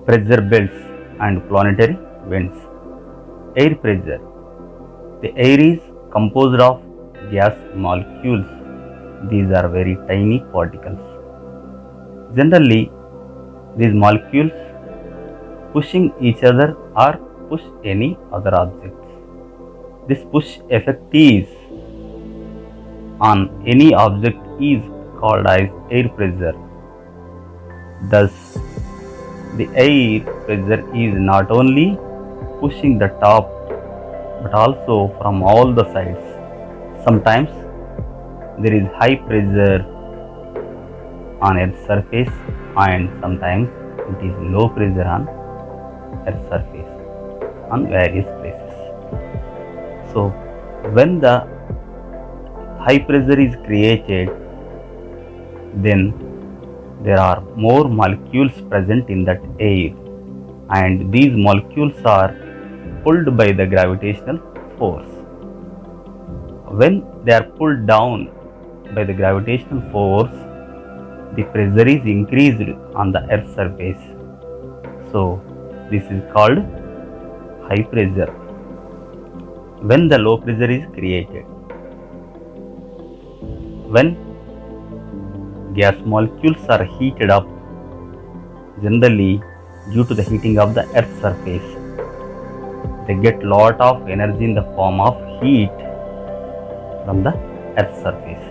pressure belts and planetary winds. Air pressure. The air is composed of gas molecules. These are very tiny particles. Generally, these molecules pushing each other or push any other objects. This push effect is on any object is called as air pressure. Thus, the air pressure is not only pushing the top but also from all the sides. Sometimes there is high pressure on Earth's surface and sometimes it is low pressure on Earth's surface on various places. So, when the high pressure is created, then there are more molecules present in that air, and these molecules are pulled by the gravitational force. When they are pulled down by the gravitational force, the pressure is increased on the Earth's surface. So, this is called high pressure. When the low pressure is created, when gas molecules are heated up, generally due to the heating of the Earth's surface, they get lot of energy in the form of heat from the Earth's surface.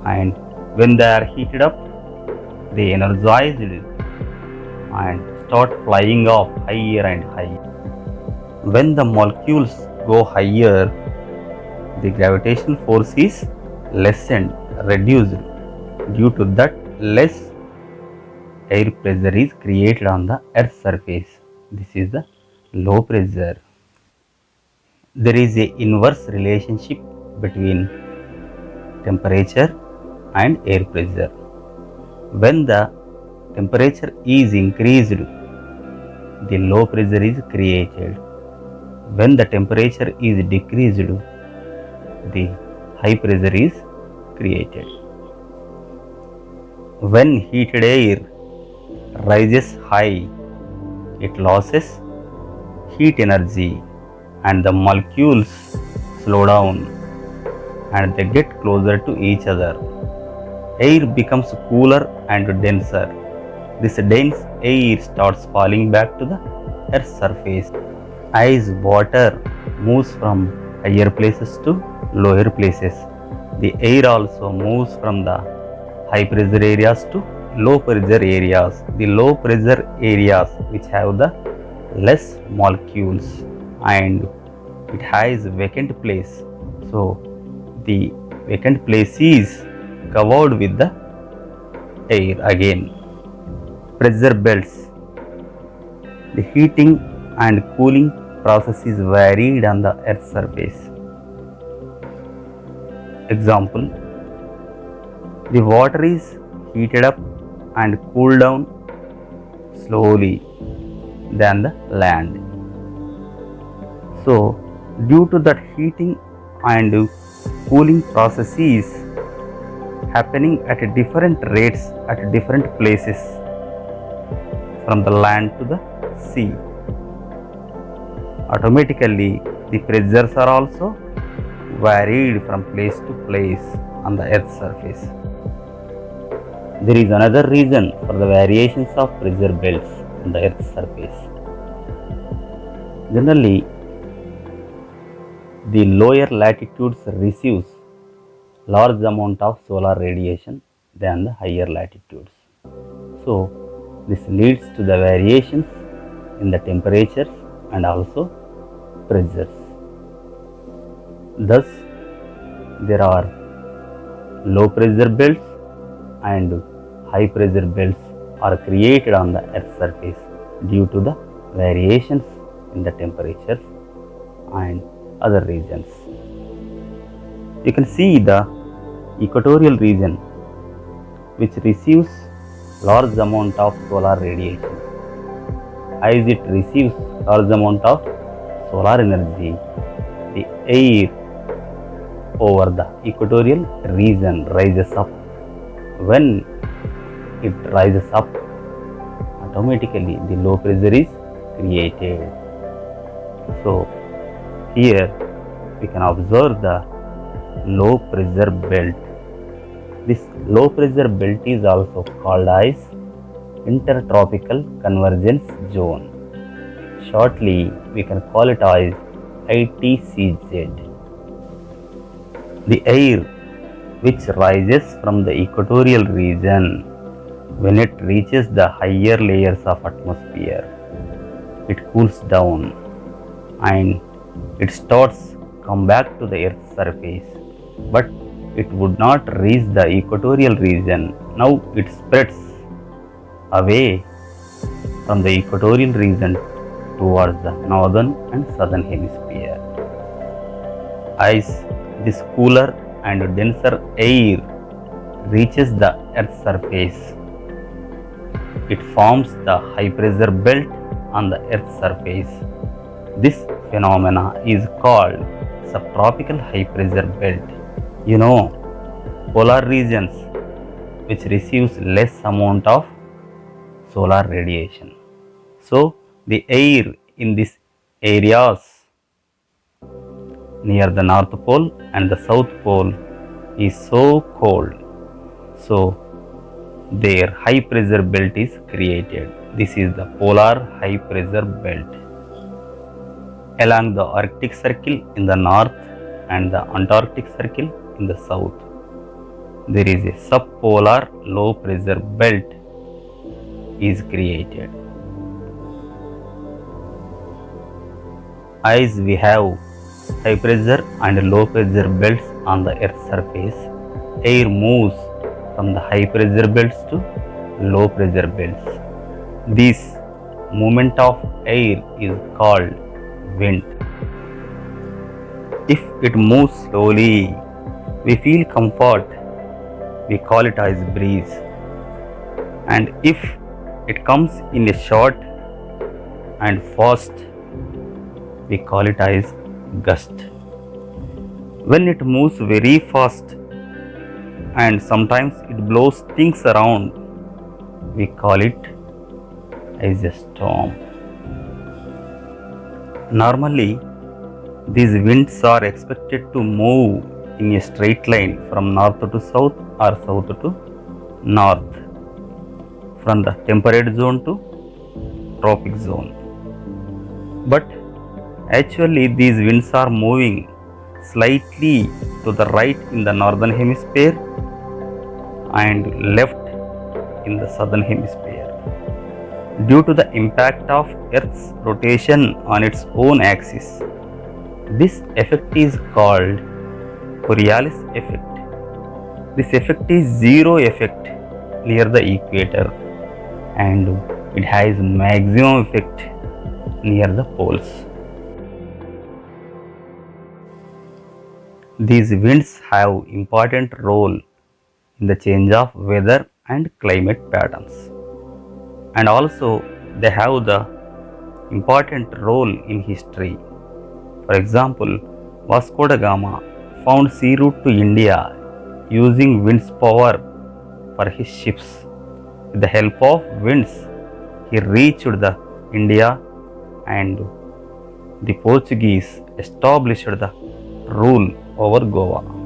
And when they are heated up, they energized and start flying off higher and higher. When the molecules go higher, the gravitational force is lessened, reduced. Due to that, less air pressure is created on the Earth's surface. This is the low pressure. There is a inverse relationship between temperature and air pressure. When the temperature is increased, the low pressure is created. When the temperature is decreased, the high pressure is created. When heated air rises high, it loses heat energy and the molecules slow down and they get closer to each other. Air becomes cooler and denser. This dense air starts falling back to the Earth's surface. As water moves from higher places to lower places, the air also moves from the high pressure areas to low pressure areas. The low pressure areas which have the less molecules and it has vacant place. So the vacant place is covered with the air again. Pressure belts. The heating and cooling process is varied on the Earth's surface. Example, the water is heated up and cooled down slowly than the land. So, due to that heating and cooling processes happening at different rates at different places from the land to the sea, automatically the pressures are also varied from place to place on the Earth's surface. There is another reason for the variations of pressure belts on the Earth's surface. Generally, the lower latitudes receives large amount of solar radiation than the higher latitudes. So, this leads to the variations in the temperatures and also pressures. Thus, there are low pressure belts and high pressure belts are created on the Earth's surface due to the variations in the temperatures and other regions. You can see the equatorial region which receives large amount of solar radiation. As it receives large amount of solar energy, the air over the equatorial region rises up. When it rises up, automatically the low pressure is created. So here we can observe the low pressure belt. This low pressure belt is also called as intertropical convergence zone. Shortly we can call it as ITCZ. The air which rises from the equatorial region, when it reaches the higher layers of atmosphere, it cools down and it starts come back to the earth's surface, but it would not reach the equatorial region. Now it spreads away from the equatorial region towards the northern and southern hemisphere. As this cooler and denser air reaches the earth's surface, it forms the high pressure belt on the earth's surface. This phenomena is called subtropical high pressure belt. You know, polar regions which receives less amount of solar radiation. So the air in these areas near the North Pole and the South Pole is so cold. So their high pressure belt is created. This is the polar high pressure belt. Along the Arctic Circle in the north and the Antarctic Circle in the south, there is a subpolar low pressure belt is created. As we have high pressure and low pressure belts on the earth's surface, air moves from the high pressure belts to low pressure belts. This movement of air is called wind. If it moves slowly, we feel comfort, we call it as breeze. And if it comes in a short and fast, we call it as gust. When it moves very fast and sometimes it blows things around, we call it as a storm. Normally, these winds are expected to move in a straight line from north to south or south to north, from the temperate zone to tropic zone. But actually these winds are moving slightly to the right in the northern hemisphere and left in the southern hemisphere. Due to the impact of Earth's rotation on its own axis, this effect is called Coriolis effect. This effect is zero effect near the equator and it has maximum effect near the poles. These winds have important role in the change of weather and climate patterns, and also they have the important role in history. For example, Vasco da Gama found sea route to India using wind's power for his ships. With the help of winds, he reached the India and the Portuguese established the rule over Goa.